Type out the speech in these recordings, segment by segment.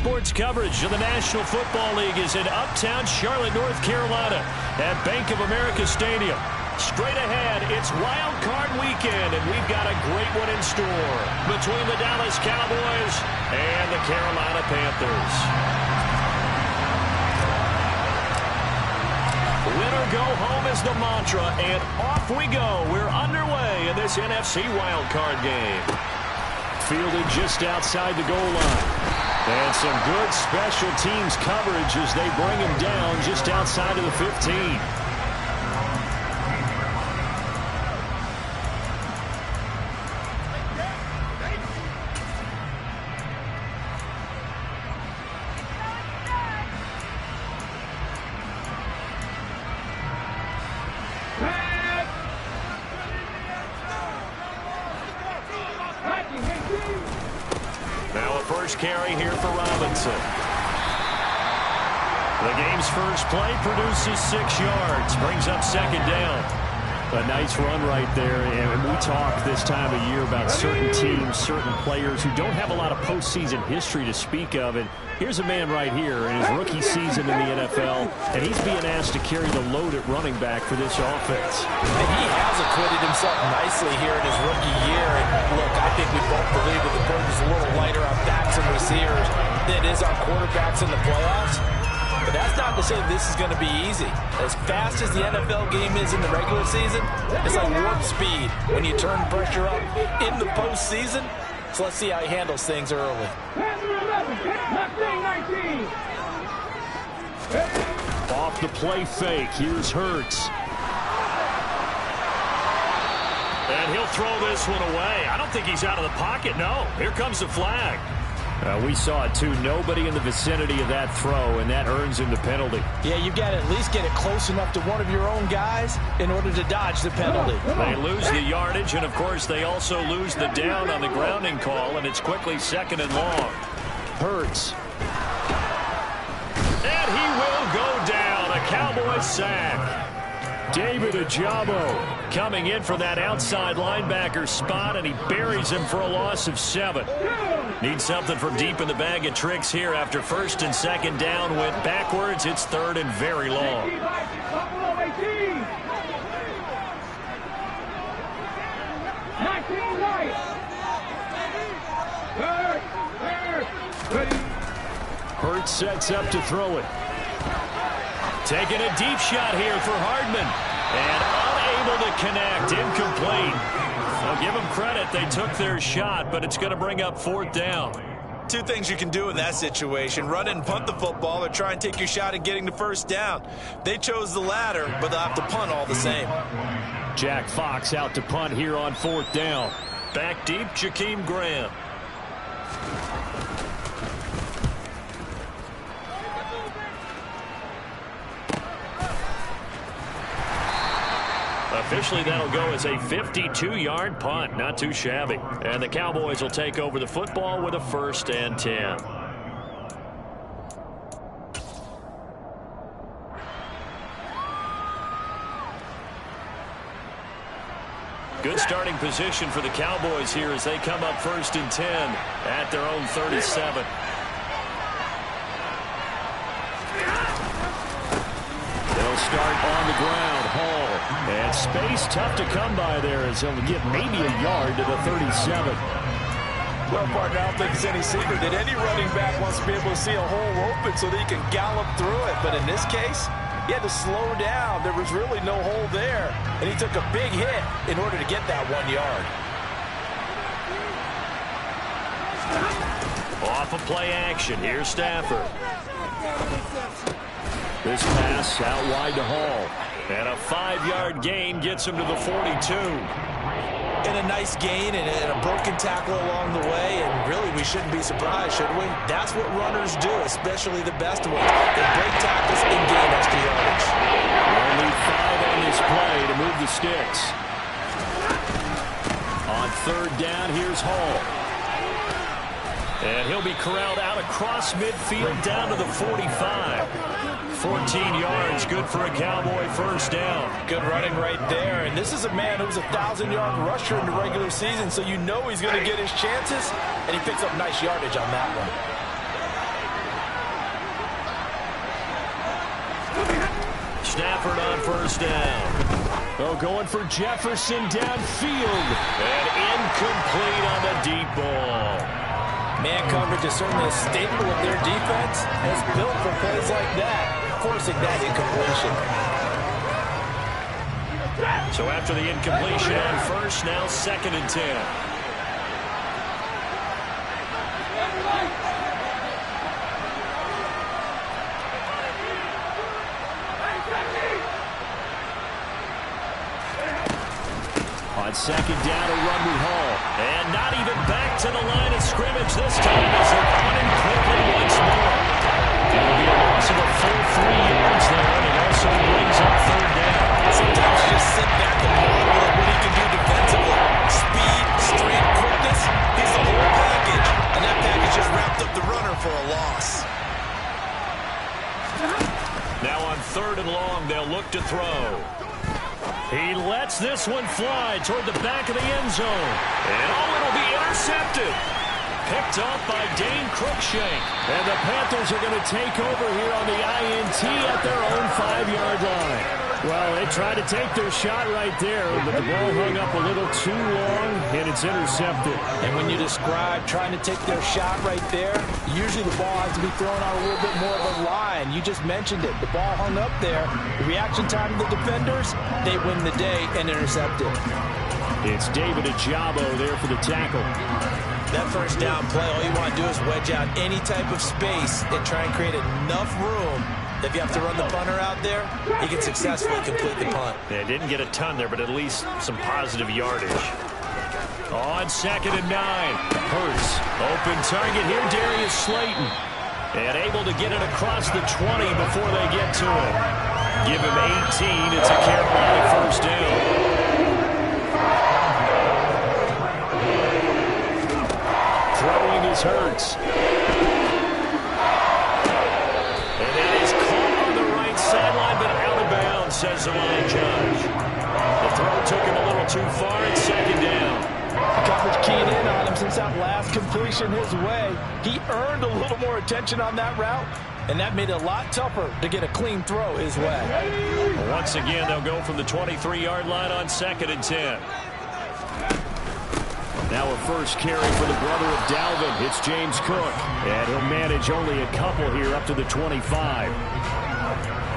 sports coverage of the National Football League is in uptown Charlotte, North Carolina at Bank of America Stadium. Straight ahead, it's Wild Card Weekend, and we've got a great one in store between the Dallas Cowboys and the Carolina Panthers. Win or go home is the mantra, and off we go. We're underway in this NFC Wild Card game. Fielded just outside the goal line. And some good special teams coverage as they bring him down just outside of the 15. Carry here for Robinson. The game's first play produces 6 yards, brings up second down. A nice run right there, and we talk this time of year about certain teams, certain players who don't have a lot of postseason history to speak of, and here's a man right here in his rookie season in the NFL, and he's being asked to carry the load at running back for this offense. And he has acquitted himself nicely here in his rookie year, and look, I think we both believe that the burden's a little lighter on backs and receivers than it is on quarterbacks in the playoffs. But that's not to say this is going to be easy. As fast as the NFL game is in the regular season, it's like warp speed when you turn pressure up in the postseason. So let's see how he handles things early. Off the play fake, here's Hurts. And he'll throw this one away. I don't think he's out of the pocket, no. Here comes the flag. We saw it, too. Nobody in the vicinity of that throw, and that earns him the penalty. Yeah, you've got to at least get it close enough to one of your own guys in order to dodge the penalty. They lose the yardage, and, of course, they also lose the down on the grounding call, and it's quickly second and long. Hurts. And he will go down. A Cowboys sack. David Ajabo coming in for that outside linebacker spot, and he buries him for a loss of 7. Need something from deep in the bag of tricks here after first and second down went backwards. It's third and very long. Hurts sets up to throw it. Taking a deep shot here for Hardman. And unable to connect. Incomplete. I'll give them credit. They took their shot, but it's going to bring up fourth down. Two things you can do in that situation. Run and punt the football or try and take your shot at getting the first down. They chose the latter, but they'll have to punt all the same. Jack Fox out to punt here on fourth down. Back deep, Jakeem Graham. Officially, that'll go as a 52-yard punt. Not too shabby. And the Cowboys will take over the football with a 1st and 10. Good starting position for the Cowboys here as they come up 1st and 10 at their own 37. They'll start on the ground. Hall. And space tough to come by there as he'll get maybe a yard to the 37. Well, partner, I don't think it's any secret that any running back wants to be able to see a hole open so that he can gallop through it. But in this case, he had to slow down. There was really no hole there. And he took a big hit in order to get that 1 yard. Off of play action. Here's Stafford. This pass out wide to Hall. And a 5-yard gain gets him to the 42. And a nice gain and a broken tackle along the way. And really, we shouldn't be surprised, should we? That's what runners do, especially the best ones. They break tackles and gain extra yardage. Only 5 on this play to move the sticks. On third down, here's Hall. And he'll be corralled out across midfield down to the 45. 14 yards, good for a Cowboy first down. Good running right there. And this is a man who's a 1,000-yard rusher in the regular season, so you know he's going to get his chances. And he picks up nice yardage on that one. Stafford on first down. Oh, going for Jefferson downfield. And incomplete on the deep ball. Man coverage is certainly a staple of their defense. It's built for plays like that, forcing that incompletion. So after the incompletion on first, now 2nd and 10. On 2nd down, a run with Hall. And not even back to the line of scrimmage this time as they're running quickly once more. There will be a loss of a full 3 yards there, and it also brings up 3rd down. Sometimes you just sit back and marvel at what he can do defensively. Speed, strength, quickness, he's the whole package. And that package just wrapped up the runner for a loss. Now on 3rd and long, they'll look to throw. He lets this one fly toward the back of the end zone. And it'll be intercepted. Picked off by Dane Cruikshank. And the Panthers are going to take over here on the INT at their own 5-yard line. Well, they tried to take their shot right there, but the ball hung up a little too long, and it's intercepted. And when you describe trying to take their shot right there, usually the ball has to be thrown out a little bit more of a line. You just mentioned it. The ball hung up there. The reaction time of the defenders, they win the day and intercept it. It's David Ajabo there for the tackle. That first down play, all you want to do is wedge out any type of space and try and create enough room. If you have to run the punter out there, he can successfully complete the punt. Yeah, didn't get a ton there, but at least some positive yardage. On 2nd and 9, Hurts. Open target here, Darius Slayton. And able to get it across the 20 before they get to it. Give him 18. It's a Carolina first down. Throwing is Hurts. And that is caught on the right sideline, but out of bounds, says the line judge. The throw took him a little too far. It's 2nd down. Coverage keyed in on him since that last completion his way. He earned a little more attention on that route, and that made it a lot tougher to get a clean throw his way. Once again, they'll go from the 23-yard line on 2nd and 10. Now a first carry for the brother of Dalvin. It's James Cook, and he'll manage only a couple here up to the 25.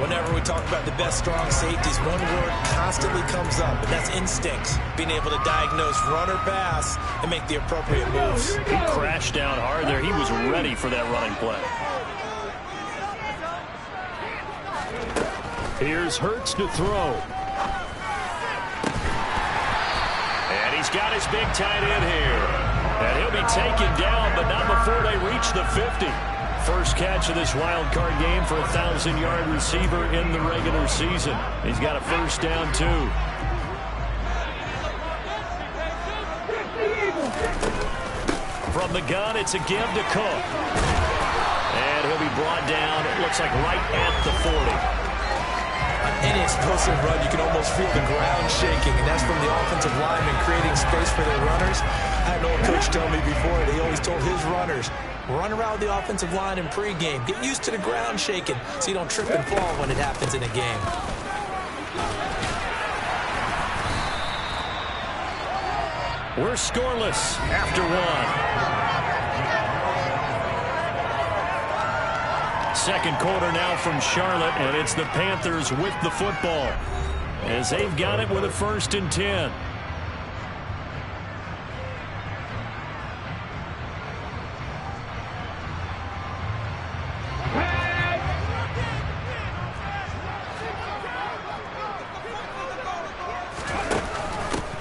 Whenever we talk about the best strong safeties, one word constantly comes up, and that's instincts. Being able to diagnose run or pass and make the appropriate moves. He crashed down hard there. He was ready for that running play. Here's Hurts to throw. And he's got his big tight end here. And he'll be taken down, but not before they reach the 50. First catch of this wild card game for a 1,000-yard receiver in the regular season. He's got a first down, too. From the gun, it's a give to Cook. And he'll be brought down, it looks like right at the 40. On any explosive run, you can almost feel the ground shaking, and that's from the offensive linemen creating space for their runners. I had an old coach tell me before that he always told his runners, run around the offensive line in pregame. Get used to the ground shaking so you don't trip and fall when it happens in a game. We're scoreless after one. Second quarter now from Charlotte, and it's the Panthers with the football as they've got it with a 1st and 10.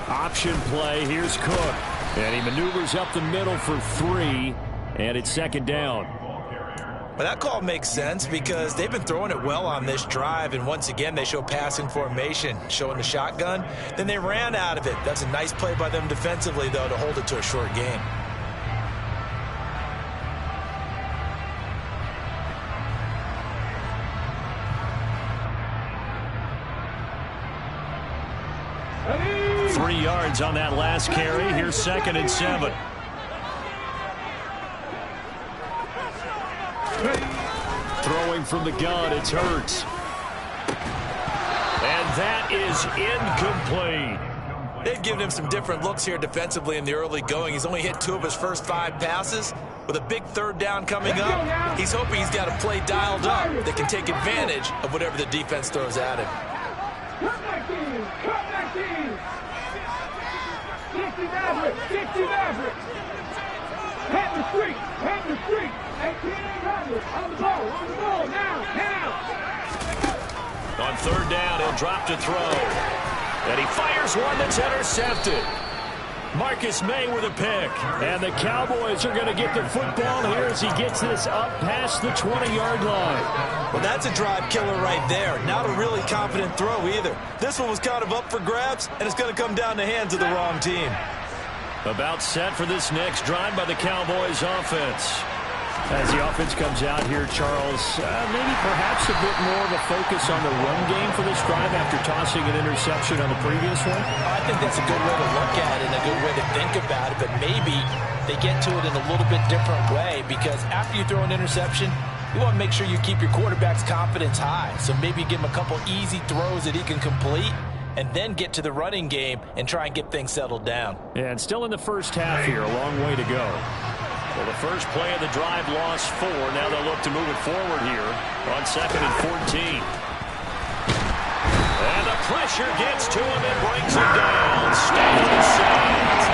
Option play. Here's Cook. And he maneuvers up the middle for 3. And it's 2nd down. But that call makes sense because they've been throwing it well on this drive. And once again, they show passing formation, showing the shotgun. Then they ran out of it. That's a nice play by them defensively, though, to hold it to a short game. Yards on that last carry. Here's 2nd and 7. Throwing from the gun, it's Hurts. And that is incomplete. They've given him some different looks here defensively in the early going. He's only hit 2 of his first 5 passes. With a big 3rd down coming up, he's hoping he's got a play dialed up that can take advantage of whatever the defense throws at him. Cut back in! Cut back in! 60 Maverick! 60 Maverick! Head the street! Head the street! 1800! On the ball! Now! On 3rd down, he'll drop to throw. And he fires one that's intercepted. Marcus May with a pick. And the Cowboys are going to get the football here as he gets this up past the 20-yard line. Well, that's a drive killer right there. Not a really confident throw either. This one was kind of up for grabs, and it's going to come down the hands of the wrong team. About set for this next drive by the Cowboys offense. As the offense comes out here, Charles, maybe perhaps a bit more of a focus on the run game for this drive after tossing an interception on the previous one? I think that's a good way to look at it and a good way to think about it, but maybe they get to it in a little bit different way because after you throw an interception, you want to make sure you keep your quarterback's confidence high. So maybe give him a couple easy throws that he can complete and then get to the running game and try and get things settled down. And still in the first half here, a long way to go. Well, the first play of the drive lost 4. Now they'll look to move it forward here on 2nd and 14. And the pressure gets to him and brings him down. Stafford saves.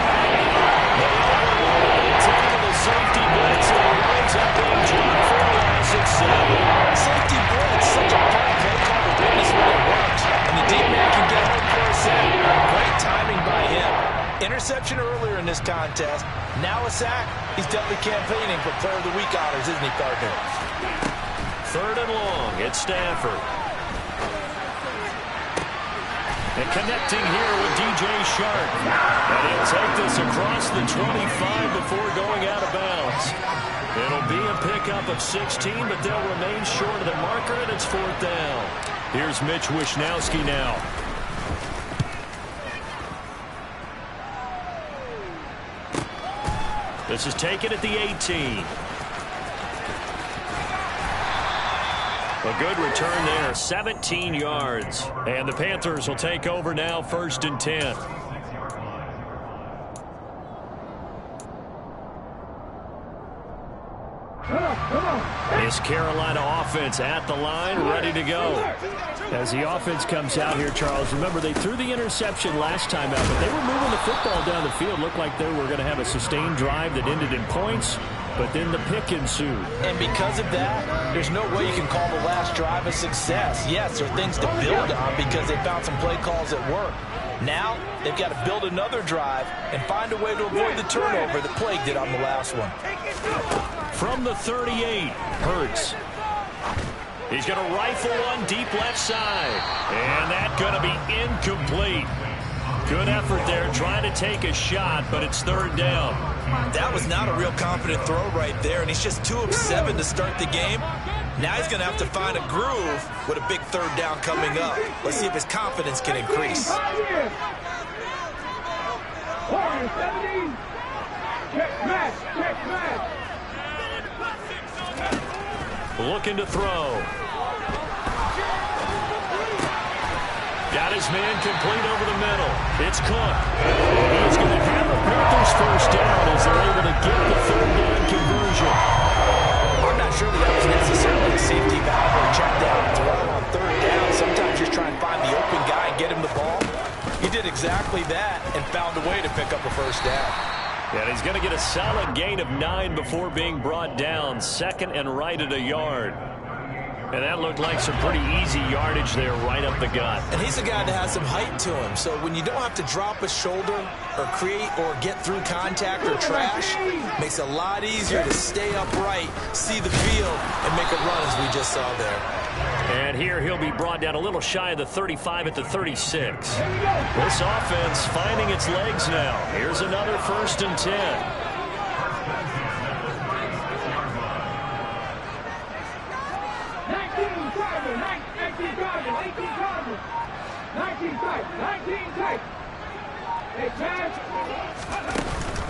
They tackle the safety blitz and it winds up being dropped for a loss at 7. Safety blitz, such a fun play call, but goodness when it works. And the deep man can get home for a sack. Great timing by him. Interception earlier in this contest. Now a sack. He's definitely campaigning for Player of the Week honors, isn't he, partner? 3rd and long. It's Stafford. And connecting here with DJ Sharp. And he'll take this across the 25 before going out of bounds. It'll be a pickup of 16, but they'll remain short of the marker, and it's 4th down. Here's Mitch Wishnowski now. This is taken at the 18. A good return there, 17 yards. And the Panthers will take over now, 1st and 10. This Carolina offense at the line, ready to go. As the offense comes out here, Charles, remember they threw the interception last time out, but they were moving the football down the field. Looked like they were going to have a sustained drive that ended in points, but then the pick ensued. And because of that, there's no way you can call the last drive a success. Yes, there are things to build on because they found some play calls that work. Now, they've got to build another drive and find a way to avoid the turnover that plagued it on the last one. From the 38, Hurts. He's going to rifle one deep left side. And that's going to be incomplete. Good effort there trying to take a shot, but it's 3rd down. That was not a real confident throw right there, and he's just 2 of 7 to start the game. Now he's going to have to find a groove with a big 3rd down coming up. Let's see if his confidence can increase. Looking to throw. Got his man complete over the middle. It's Cook. He's going to have the Panthers 1st down as they're able to get the 3rd down conversion. I'm not sure that was necessarily a safety valve or a check down throw on 3rd down. Sometimes just try and find the open guy and get him the ball. He did exactly that and found a way to pick up a 1st down. And he's going to get a solid gain of 9 before being brought down. 2nd and right at a yard. And that looked like some pretty easy yardage there right up the gut. And he's a guy that has some height to him. So when you don't have to drop a shoulder or create or get through contact or trash, makes it a lot easier to stay upright, see the field, and make a run as we just saw there. And here he'll be brought down a little shy of the 35 at the 36. This offense finding its legs now. Here's another 1st and 10.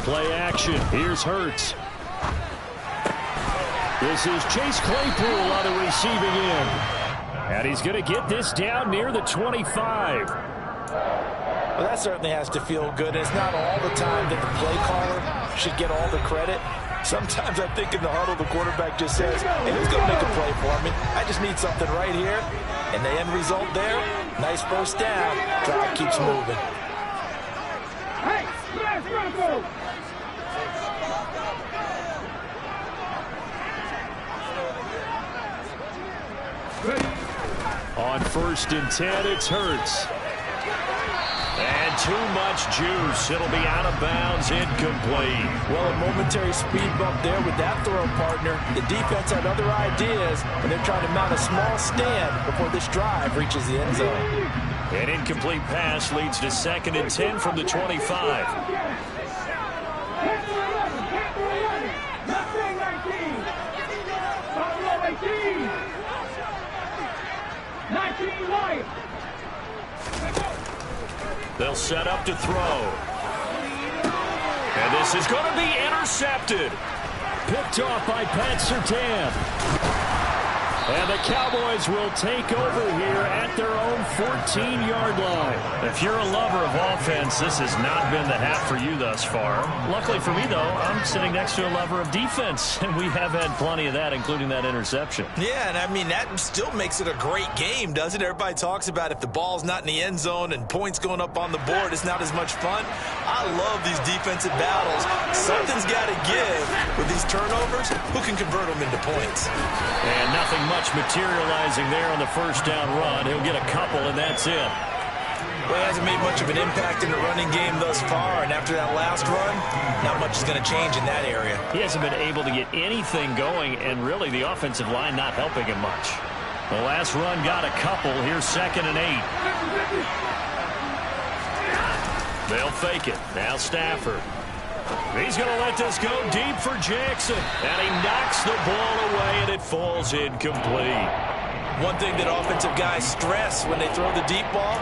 Play action. Here's Hurts. This is Chase Claypool on the receiving end. And he's going to get this down near the 25. Well, that certainly has to feel good. It's not all the time that the play caller should get all the credit. Sometimes I think in the huddle, the quarterback just says, hey, who's going to make a play for me? I just need something right here. And the end result there, nice first down. Drive keeps moving. Hey, smash Bronco! On 1st and 10, it's Hurts. And too much juice. It'll be out of bounds, incomplete. Well, a momentary speed bump there with that throw, partner. The defense had other ideas, and they're trying to mount a small stand before this drive reaches the end zone. An incomplete pass leads to 2nd and 10 from the 25. They'll set up to throw. And this is going to be intercepted. Picked off by Pat Surtain. And the Cowboys will take over here at their own 14-yard line. If you're a lover of offense, this has not been the half for you thus far. Luckily for me, though, I'm sitting next to a lover of defense, and we have had plenty of that, including that interception. Yeah, and I mean, that still makes it a great game, doesn't it? Everybody talks about if the ball's not in the end zone and points going up on the board, it's not as much fun. I love these defensive battles. Something's got to give with these turnovers. Who can convert them into points? And nothing much materializing there on the first down run. He'll get a couple, and that's it. Well, he hasn't made much of an impact in the running game thus far, and after that last run, not much is going to change in that area. He hasn't been able to get anything going, and really the offensive line not helping him much. The last run got a couple. Here's 2nd and 8. They'll fake it. Now Stafford. He's going to let this go deep for Jackson. And he knocks the ball away, and it falls incomplete. One thing that offensive guys stress when they throw the deep ball,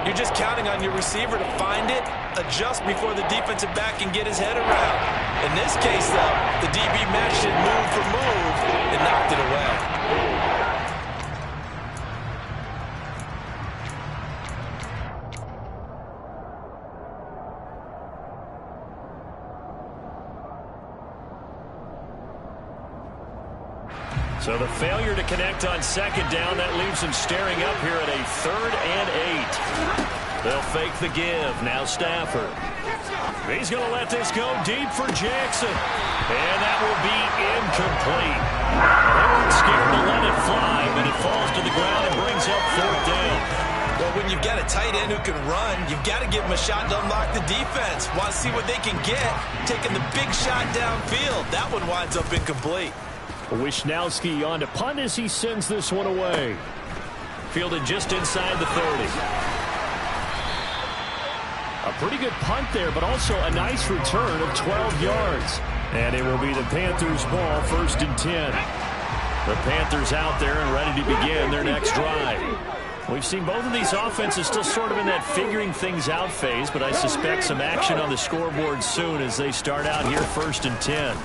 you're just counting on your receiver to find it, adjust before the defensive back can get his head around. In this case, though, the DB matched it move for move and knocked it away. So the failure to connect on 2nd down, that leaves him staring up here at a 3rd and 8. They'll fake the give. Now Stafford. He's going to let this go deep for Jackson. And that will be incomplete. They weren't scared to let it fly, but it falls to the ground and brings up 4th down. Well, when you've got a tight end who can run, you've got to give him a shot to unlock the defense. Want to see what they can get, taking the big shot downfield. That one winds up incomplete. Wisnowski on to punt as he sends this one away. Fielded just inside the 30. A pretty good punt there, but also a nice return of 12 yards. And it will be the Panthers' ball, 1st and 10. The Panthers out there and ready to begin their next drive. We've seen both of these offenses still sort of in that figuring things out phase, but I suspect some action on the scoreboard soon as they start out here 1st and 10.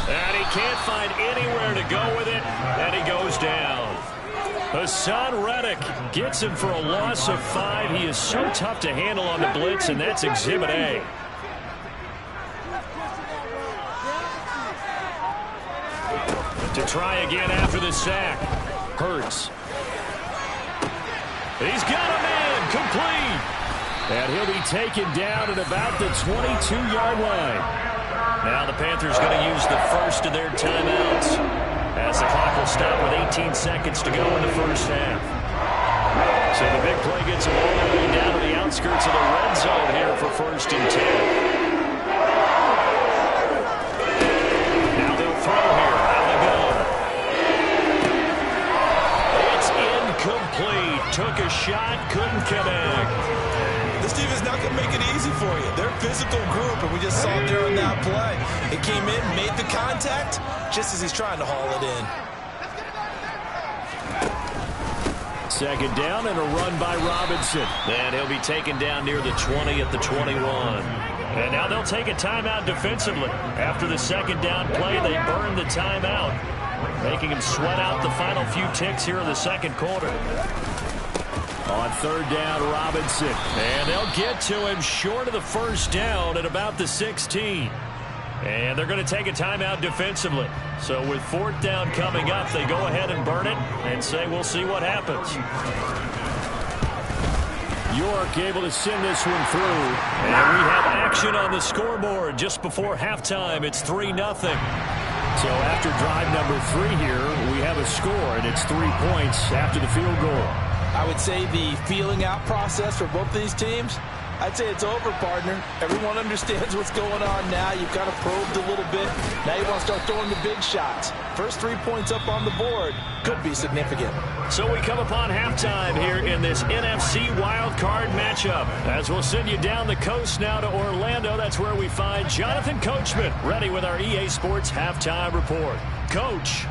And he can't find anywhere to go with it, and he goes down. Hassan Reddick gets him for a loss of 5. He is so tough to handle on the blitz, and that's Exhibit A. To try again after the sack. Hurts. He's got a man, complete. And he'll be taken down at about the 22-yard line. Now the Panthers going to use the first of their timeouts as the clock will stop with 18 seconds to go in the first half. So the big play gets them all the way down to the outskirts of the red zone here for 1st and 10. Now they'll throw here. Out they go. It's incomplete. Took a shot, couldn't connect. This team is not going to make it easy for you. They're a physical group, and we just saw it there on that play. It came in, made the contact, just as he's trying to haul it in. 2nd down and a run by Robinson. And he'll be taken down near the 20 at the 21. And now they'll take a timeout defensively. After the 2nd down play, they burn the timeout. making him sweat out the final few ticks here in the second quarter. On third down, Robinson. And they'll get to him short of the first down at about the 16. And they're going to take a timeout defensively. So with fourth down coming up, they go ahead and burn it and say we'll see what happens. York able to send this one through. And we have action on the scoreboard just before halftime. It's 3-0. So after drive number 3 here, we have a score, and it's 3 points after the field goal. I would say the feeling out process for both these teams, I'd say it's over, partner. Everyone understands what's going on now. You've kind of probed a little bit. Now you want to start throwing the big shots. First 3 points up on the board could be significant. So we come upon halftime here in this NFC wildcard matchup. As we'll send you down the coast now to Orlando, that's where we find Jonathan Coachman ready with our EA Sports halftime report. Coach.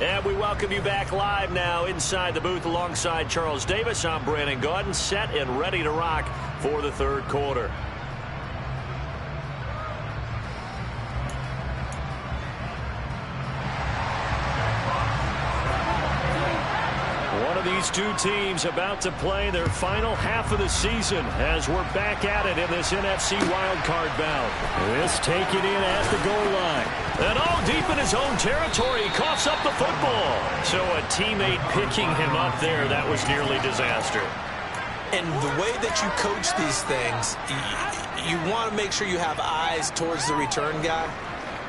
And we welcome you back live now inside the booth alongside Charles Davis. I'm Brandon Gaudin, set and ready to rock for the third quarter. One of these two teams about to play their final half of the season as we're back at it in this NFC wildcard bout. This taken in at the goal line. And deep in his own territory, he coughs up the football. So a teammate picking him up there, that was nearly disaster. And the way that you coach these things, you want to make sure you have eyes towards the return guy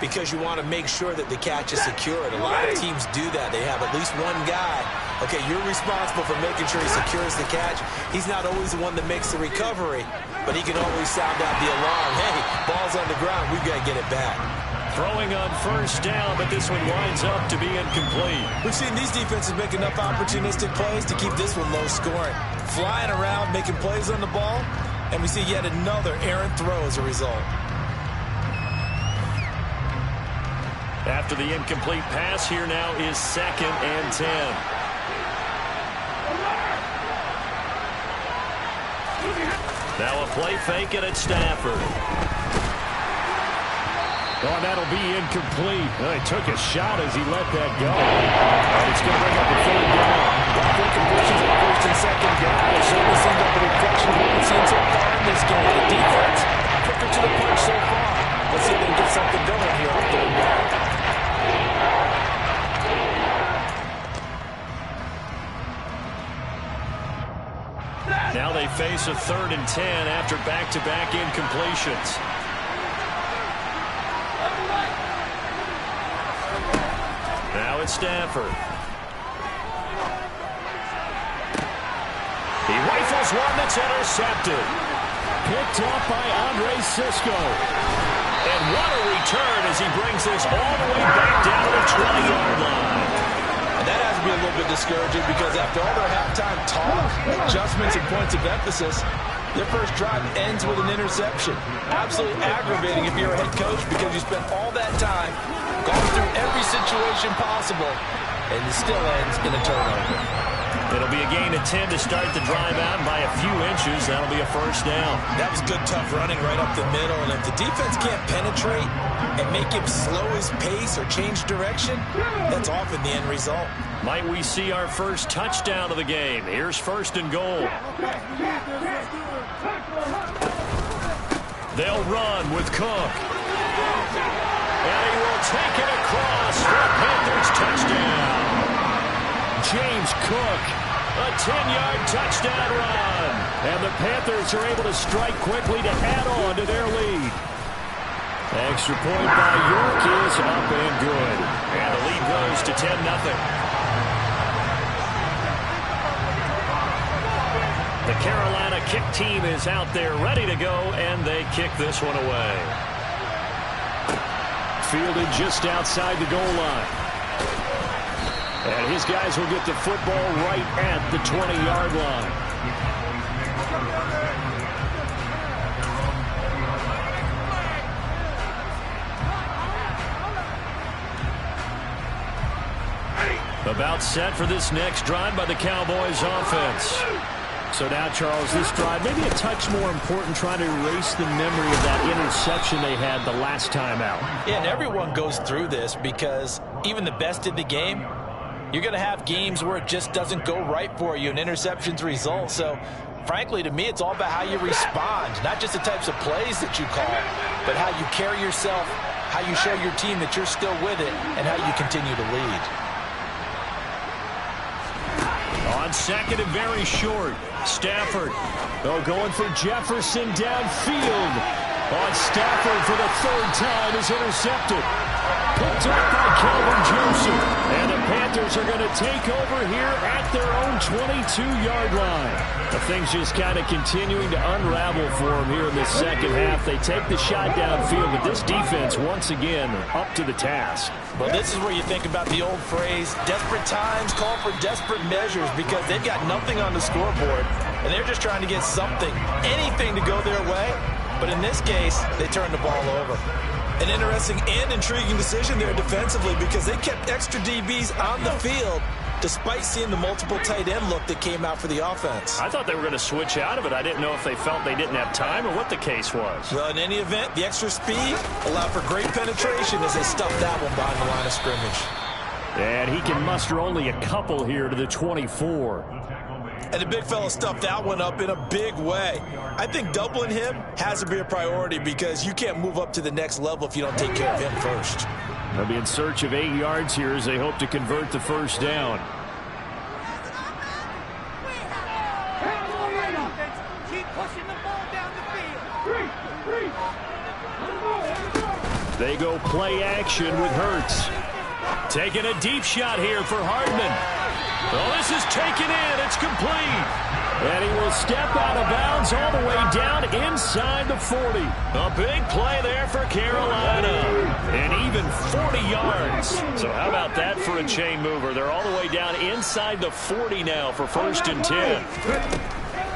because you want to make sure that the catch is secured. A lot of teams do that. They have at least one guy. Okay, you're responsible for making sure he secures the catch. He's not always the one that makes the recovery, but he can always sound out the alarm. Hey, ball's on the ground. We've got to get it back. Throwing on first down, but this one winds up to be incomplete. We've seen these defenses make enough opportunistic plays to keep this one low scoring. Flying around, making plays on the ball, and we see yet another errant throw as a result. After the incomplete pass, here now is 2nd and 10. Now a play fake, and it's Stafford. Oh, that'll be incomplete. He took a shot as he let that go. And it's going to bring up a third down. Good conversions on first and second down. They certainly seemed like a reflection of what we've seen so far in this game. The defense, quicker to the punch so far. Let's see if they can get something going here on third down. Now they face a 3rd and 10 after back-to-back incompletions. Now it's Stafford. He rifles one that's intercepted. Picked up by Andre Sisco. And what a return as he brings this all the way back down to the 20-yard line. And that has to be a little bit discouraging because after all their halftime talk, adjustments and points of emphasis, their first drive ends with an interception. Absolutely aggravating if you're a head coach because you spent all that time gone through every situation possible, and it still ends in a turnover. It'll be a gain of 10 to start the drive out, and by a few inches, that'll be a first down. That was good, tough running right up the middle, and if the defense can't penetrate and make him slow his pace or change direction, that's often the end result. Might we see our first touchdown of the game? Here's 1st and goal. They'll run with Cook. And he will take it across for a Panthers touchdown. James Cook. A 10-yard touchdown run. And the Panthers are able to strike quickly to add on to their lead. Extra point by York is up and good. And the lead goes to 10-0. The Carolina kick team is out there ready to go, and they kick this one away. Fielded just outside the goal line. And his guys will get the football right at the 20-yard line. About set for this next drive by the Cowboys offense. So now, Charles, this drive maybe a touch more important, trying to erase the memory of that interception they had the last time out. Yeah, and everyone goes through this because even the best in the game, you're going to have games where it just doesn't go right for you and interceptions result. So, frankly, to me, it's all about how you respond, not just the types of plays that you call, but how you carry yourself, how you show your team that you're still with it, and how you continue to lead. On second and very short, Stafford. Going for Jefferson downfield. On Stafford for the third time is intercepted. Picked up by Calvin Joseph. And the Panthers are going to take over here at their own 22-yard line. The thing's just kind of continuing to unravel for them here in this second half. They take the shot downfield, but this defense, once again, up to the task. Well, this is where you think about the old phrase, desperate times call for desperate measures, because they've got nothing on the scoreboard, and they're just trying to get something, anything to go their way. But in this case, they turned the ball over. An interesting and intriguing decision there defensively, because they kept extra DBs on the field despite seeing the multiple tight end look that came out for the offense. I thought they were going to switch out of it. I didn't know if they felt they didn't have time or what the case was. Well, in any event, the extra speed allowed for great penetration as they stuffed that one behind the line of scrimmage. And he can muster only a couple here to the 24. And the big fella stuffed that one up in a big way. I think doubling him has to be a priority, because you can't move up to the next level if you don't take care of him first. They'll be in search of 8 yards here as they hope to convert the first down. Keep pushing the ball down the field. They go play action with Hurts. Taking a deep shot here for Hardman. Well, this is taken in. It's complete. And he will step out of bounds all the way down inside the 40. A big play there for Carolina. And even 40 yards. So how about that for a chain mover? They're all the way down inside the 40 now for 1st and 10.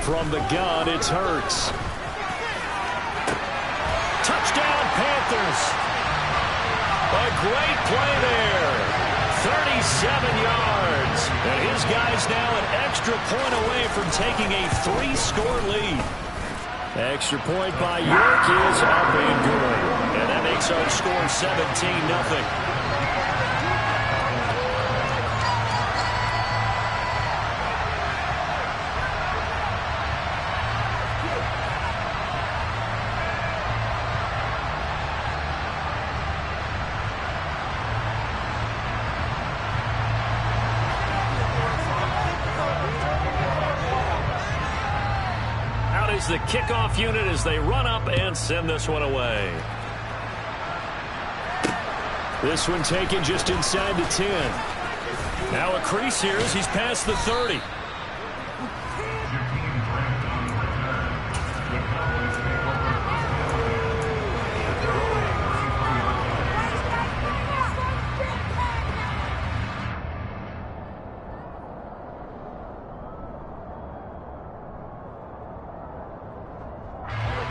From the gun, it's Hurts. Touchdown, Panthers. A great play there. 37 yards. And his guy's now an extra point away from taking a 3-score lead. Extra point by York is up and good. And that makes our score 17-0. The kickoff unit as they run up and send this one away. This one taken just inside the 10. Now a crease here as he's past the 30.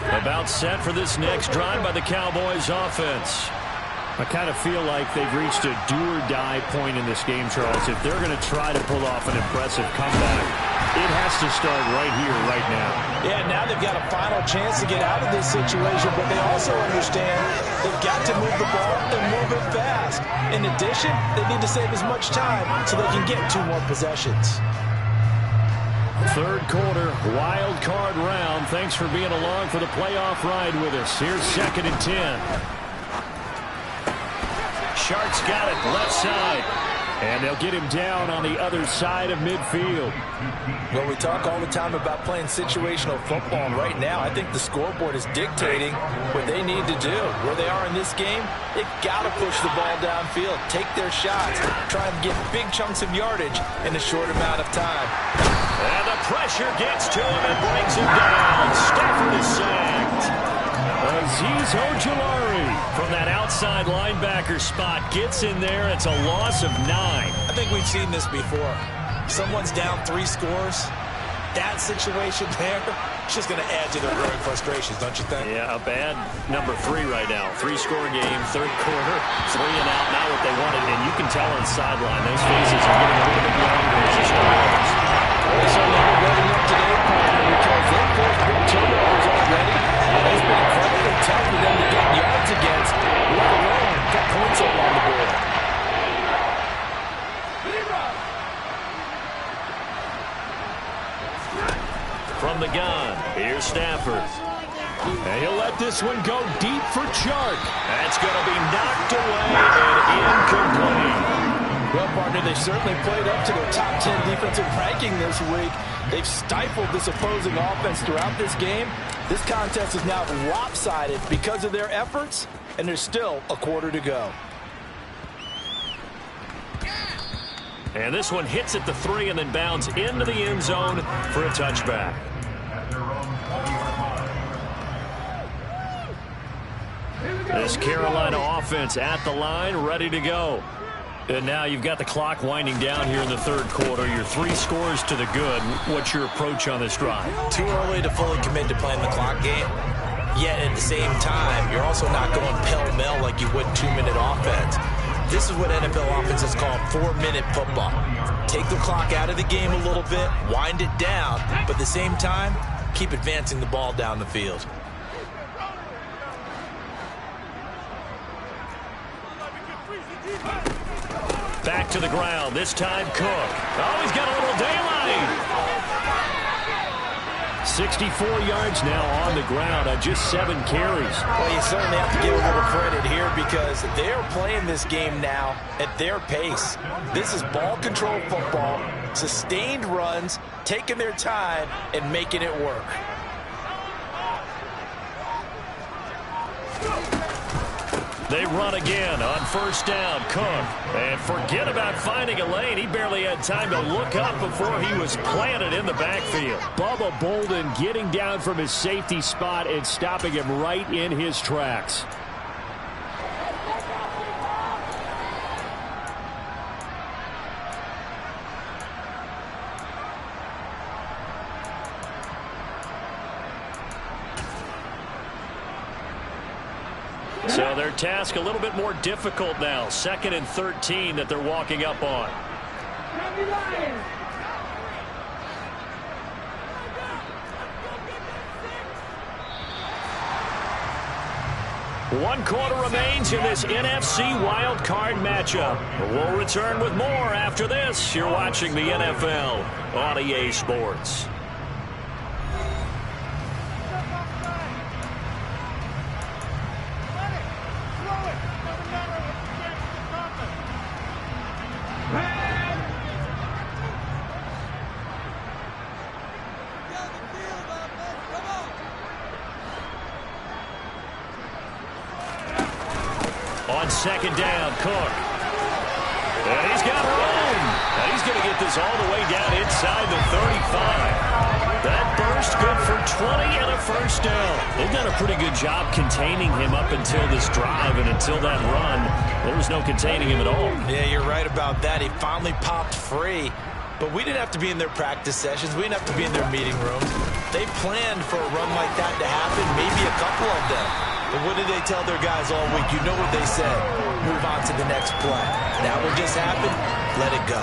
About set for this next drive by the Cowboys offense. I kind of feel like they've reached a do-or-die point in this game, Charles. If they're going to try to pull off an impressive comeback, it has to start right here, right now. Yeah, now they've got a final chance to get out of this situation, but they also understand they've got to move the ball and move it fast. In addition, they need to save as much time so they can get 2 more possessions. Third quarter, wild card round. Thanks for being along for the playoff ride with us. Here's 2nd and 10. Sharks got it left side. And they'll get him down on the other side of midfield. Well, we talk all the time about playing situational football, and right now I think the scoreboard is dictating what they need to do. Where they are in this game, they've got to push the ball downfield, take their shots, try and get big chunks of yardage in a short amount of time. And the pressure gets to him and brings him down. Stafford is sacked. Azeez Ojulari from that outside linebacker spot gets in there. It's a loss of 9. I think we've seen this before. Someone's down 3 scores. That situation there, It's just going to add to their growing frustrations, don't you think? Yeah, a bad number 3 right now. 3-score game, third quarter, 3 and out, not what they wanted. And you can tell on the sideline, those faces are getting a little bit longer as this one goes. Well, so they're ready up today, partner, because they've forced big turnovers already. And it's been incredibly tough for them to get yards against, let alone get points over on the board. From the gun, here's Stafford. And he'll let this one go deep for Chark. That's going to be knocked away and incomplete. Well, partner, they certainly played up to their top 10 defensive ranking this week. They've stifled this opposing offense throughout this game. This contest is now lopsided because of their efforts, and there's still a quarter to go. And this one hits at the 3 and then bounds into the end zone for a touchback. This Carolina offense at the line, ready to go. And now you've got the clock winding down here in the third quarter. Your 3 scores to the good. What's your approach on this drive? Too early to fully commit to playing the clock game. Yet at the same time, you're also not going pell-mell like you would 2-minute offense. This is what NFL offenses call 4-minute football. Take the clock out of the game a little bit, wind it down, but at the same time, keep advancing the ball down the field. Back to the ground, this time Cook. Oh, he's got a little daylight. 64 yards now on the ground on just 7 carries. Well, you certainly have to give a little credit here because they're playing this game now at their pace. This is ball control football, sustained runs, taking their time and making it work. They run again on first down. Cook. And forget about finding a lane. He barely had time to look up before he was planted in the backfield. Bubba Bolden getting down from his safety spot and stopping him right in his tracks. So their task a little bit more difficult now. 2nd and 13 that they're walking up on. One quarter remains in this NFC wild card matchup. We'll return with more after this. You're watching the NFL on EA Sports. On second down, Cook. And he's got room. And he's going to get this all the way down inside the 35. That burst good for 20 and a first down. They've done a pretty good job containing him up until this drive, and until that run, there was no containing him at all. Yeah, you're right about that. He finally popped free. But we didn't have to be in their practice sessions. We didn't have to be in their meeting rooms. They planned for a run like that to happen, maybe a couple of them. But what did they tell their guys all week? You know what they said. Move on to the next play. That one just happened. Let it go.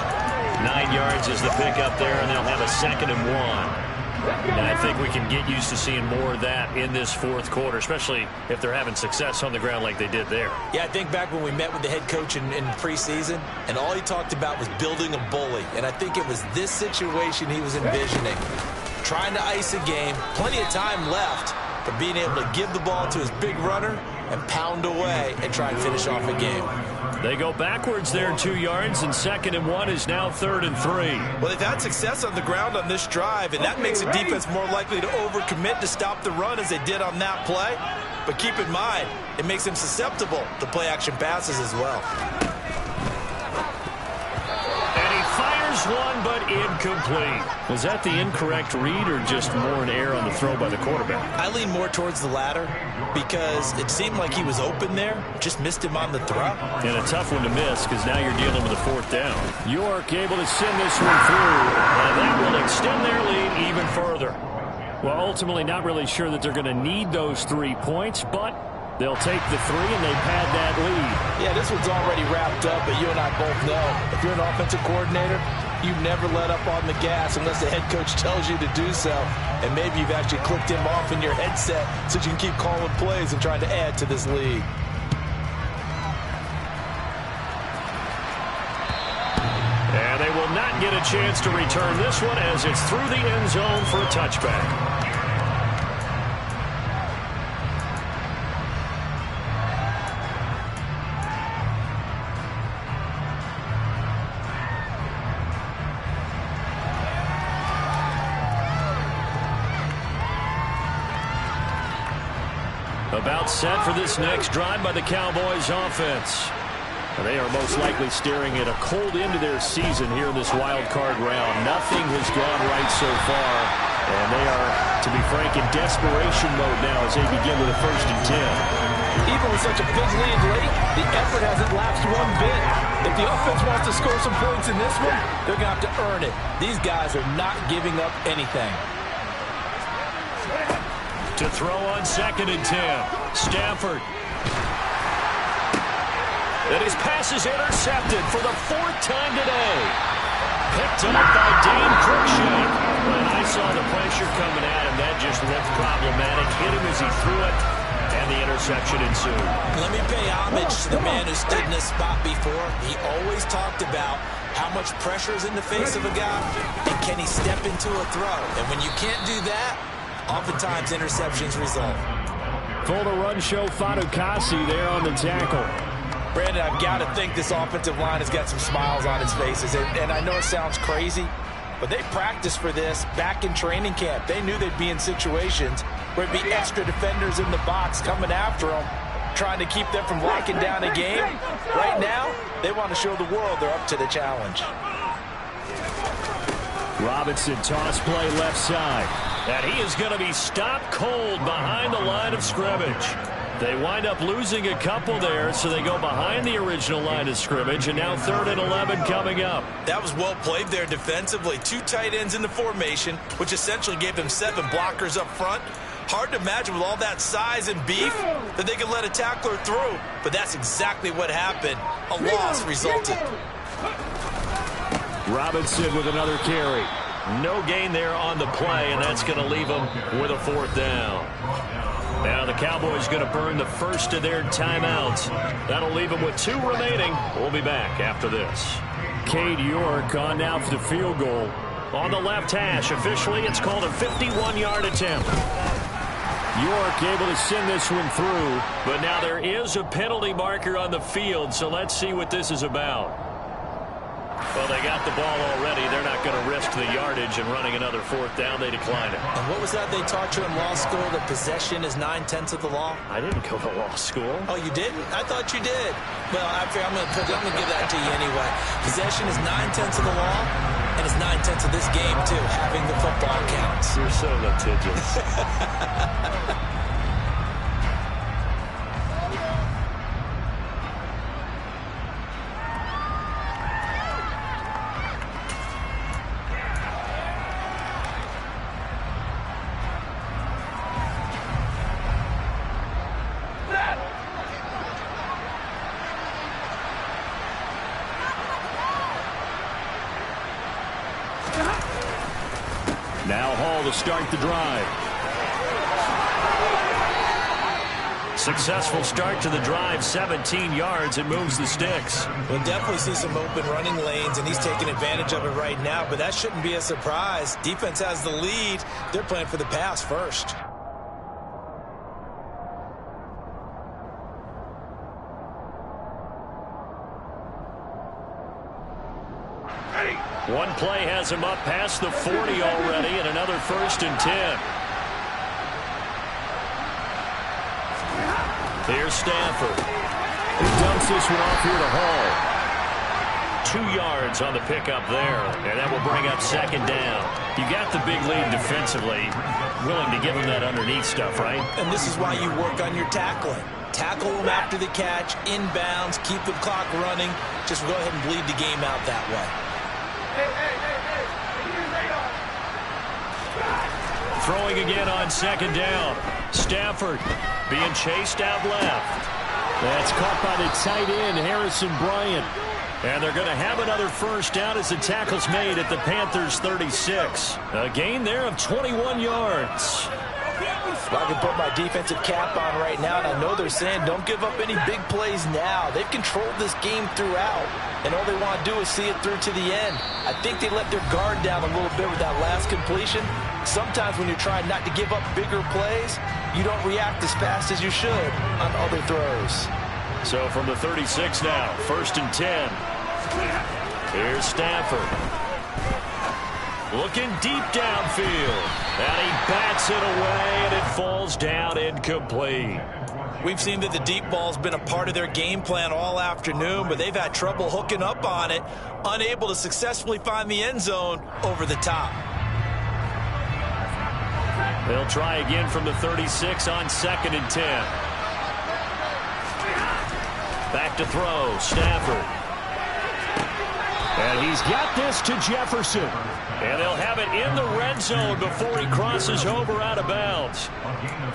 9 yards is the pickup there, and they'll have a 2nd and 1. And I think we can get used to seeing more of that in this fourth quarter, especially if they're having success on the ground like they did there. Yeah, I think back when we met with the head coach in preseason, and all he talked about was building a bully. And I think it was this situation he was envisioning. Trying to ice a game, plenty of time left, but being able to give the ball to his big runner and pound away and try and finish off a game. They go backwards there 2 yards, and 2nd and 1 is now 3rd and 3. Well, they've had success on the ground on this drive, and that makes the defense more likely to overcommit to stop the run as they did on that play. But keep in mind, it makes them susceptible to play-action passes as well. One, but incomplete. Was that the incorrect read or just more an error on the throw by the quarterback? I lean more towards the latter because it seemed like he was open there, just missed him on the throw. And a tough one to miss because now you're dealing with a 4th down. York able to send this one through, and that will extend their lead even further. Well, ultimately not really sure that they're going to need those 3 points, but they'll take the 3 and they pad that lead. Yeah, this one's already wrapped up, but you and I both know if you're an offensive coordinator, you never let up on the gas unless the head coach tells you to do so. And maybe you've actually clicked him off in your headset so you can keep calling plays and trying to add to this lead. And they will not get a chance to return this one as it's through the end zone for a touchback. About set for this next drive by the Cowboys offense. They are most likely staring at a cold end to their season here in this wild card round. Nothing has gone right so far, and they are, to be frank, in desperation mode now as they begin with a 1st and 10. Even with such a big lead late, the effort hasn't lapsed one bit. If the offense wants to score some points in this one, they're going to have to earn it. These guys are not giving up anything. To throw on 2nd and 10. Stafford. And his pass is intercepted for the 4th time today. Picked up by Dane Cruikshank. When I saw the pressure coming at him, that just looked problematic. Hit him as he threw it, and the interception ensued. Let me pay homage to the man who stood in this spot before. He always talked about how much pressure is in the face of a guy, and can he step into a throw. And when you can't do that, oftentimes interceptions result. Full to run show Fadukasi there on the tackle. Brandon, I've got to think this offensive line has got some smiles on its faces. And I know it sounds crazy, but they practiced for this back in training camp. They knew they'd be in situations where it'd be extra defenders in the box coming after them, trying to keep them from locking down a game. Right now, they want to show the world they're up to the challenge. Robinson toss play left side. And he is going to be stopped cold behind the line of scrimmage. They wind up losing a couple there, so they go behind the original line of scrimmage, and now 3rd and 11 coming up. That was well played there defensively. 2 tight ends in the formation, which essentially gave them 7 blockers up front. Hard to imagine with all that size and beef that they could let a tackler through, but that's exactly what happened. A loss resulted. Robinson with another carry. No gain there on the play, and that's going to leave them with a 4th down. Now the Cowboys going to burn the first of their timeouts. That'll leave them with 2 remaining. We'll be back after this. Cade York on now for the field goal. On the left hash, officially it's called a 51-yard attempt. York able to send this one through, but now there is a penalty marker on the field, so let's see what this is about. Well, they got the ball already. They're not going to risk the yardage and running another 4th down. They decline it. And what was that they taught you in law school, that possession is 9/10 of the law? I didn't go to law school. Oh, you didn't? I thought you did. Well, I'm going to give that to you anyway. Possession is 9/10 of the law, and it's 9/10 of this game, too. Having the football counts. You're so litigious. Now Hall to start the drive. Successful start to the drive, 17 yards. It moves the sticks. We'll definitely see some open running lanes, and he's taking advantage of it right now, but that shouldn't be a surprise. Defense has the lead. They're playing for the pass first. One play has him up past the 40 already, and another 1st and 10. Here's Stafford. He dumps this one off here to Hall. 2 yards on the pickup there, and that will bring up 2nd down. You got the big lead defensively. Willing to give him that underneath stuff, right? And this is why you work on your tackling. Tackle them after the catch, inbounds, keep the clock running. Just go ahead and bleed the game out that way. Throwing again on second down. Stafford being chased out left. That's caught by the tight end, Harrison Bryant. And they're going to have another first down as the tackle's made at the Panthers' 36. A gain there of 21 yards. I can put my defensive cap on right now, and I know they're saying don't give up any big plays now. They've controlled this game throughout, and all they want to do is see it through to the end. I think they let their guard down a little bit with that last completion. Sometimes when you're trying not to give up bigger plays, you don't react as fast as you should on other throws. So from the 36 now, 1st and 10. Here's Stafford. Looking deep downfield. And he bats it away, and it falls down incomplete. We've seen that the deep ball's been a part of their game plan all afternoon, but they've had trouble hooking up on it, unable to successfully find the end zone over the top. They'll try again from the 36 on 2nd and 10. Back to throw, Stafford. And he's got this to Jefferson. And they'll have it in the red zone before he crosses over out of bounds.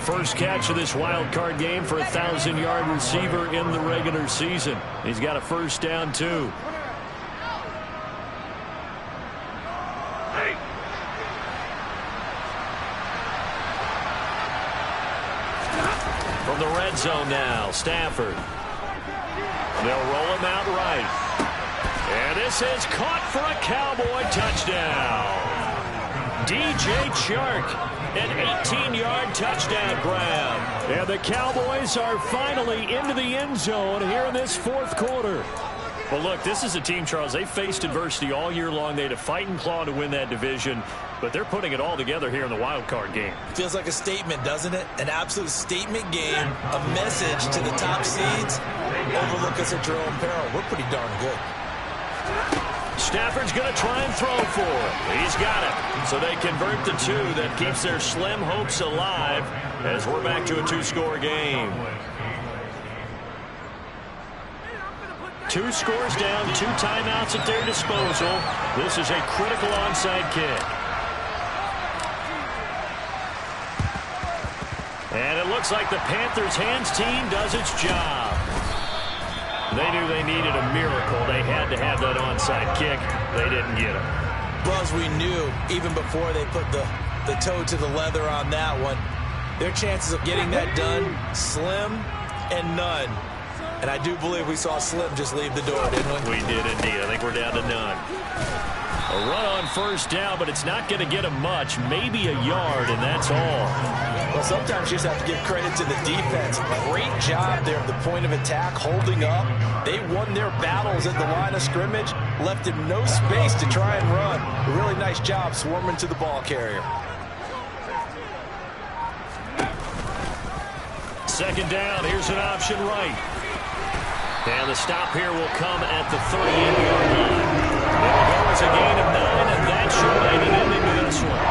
First catch of this wild card game for a 1,000-yard receiver in the regular season. He's got a first down, too. From the red zone now, Stafford. They'll roll him out right. And this is caught for a Cowboy touchdown. DJ Chark, an 18-yard touchdown grab. And the Cowboys are finally into the end zone here in this 4th quarter. Well, look, this is a team, Charles, they faced adversity all year long. They had to fight and claw to win that division, but they're putting it all together here in the wild card game. Feels like a statement, doesn't it? An absolute statement game, a message to the top seeds. Overlook us at your own peril. We're pretty darn good. Stafford's going to try and throw for it. He's got it. So they convert the 2. That keeps their slim hopes alive as we're back to a 2-score game. 2 scores down, 2 timeouts at their disposal. This is a critical onside kick. And it looks like the Panthers' hands team does its job. They knew they needed a miracle. They had to have that onside kick. They didn't get it. Buzz, we knew even before they put the toe to the leather on that one, their chances of getting that done, slim and none. And I do believe we saw Slim just leave the door, didn't we? We did indeed. I think we're down to none. A run on first down, but it's not going to get them much. Maybe a yard, and that's all. Well, sometimes you just have to give credit to the defense. Great job there at the point of attack, holding up. They won their battles at the line of scrimmage, left him no space to try and run. A really nice job swarming to the ball carrier. Second down, here's an option right. And the stop here will come at the 38-yard line. It'll go as a gain of 9, and that should make it into this one.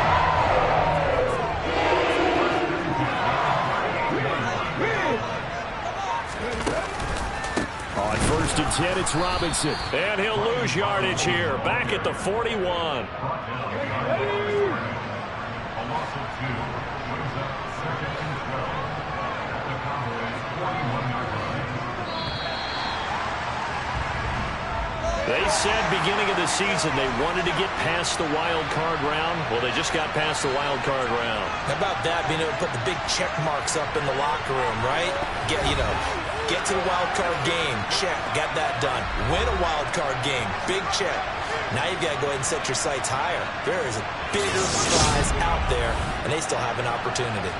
On 1st and 10, it's Robinson. And he'll lose yardage here, back at the 41. They said beginning of the season they wanted to get past the wild card round. Well, they just got past the wild card round. How about that, being able to put the big check marks up in the locker room, right? Get to the wild card game, check, got that done. Win a wild card game, big check. Now you've got to go ahead and set your sights higher. There is a bigger prize out there, and they still have an opportunity.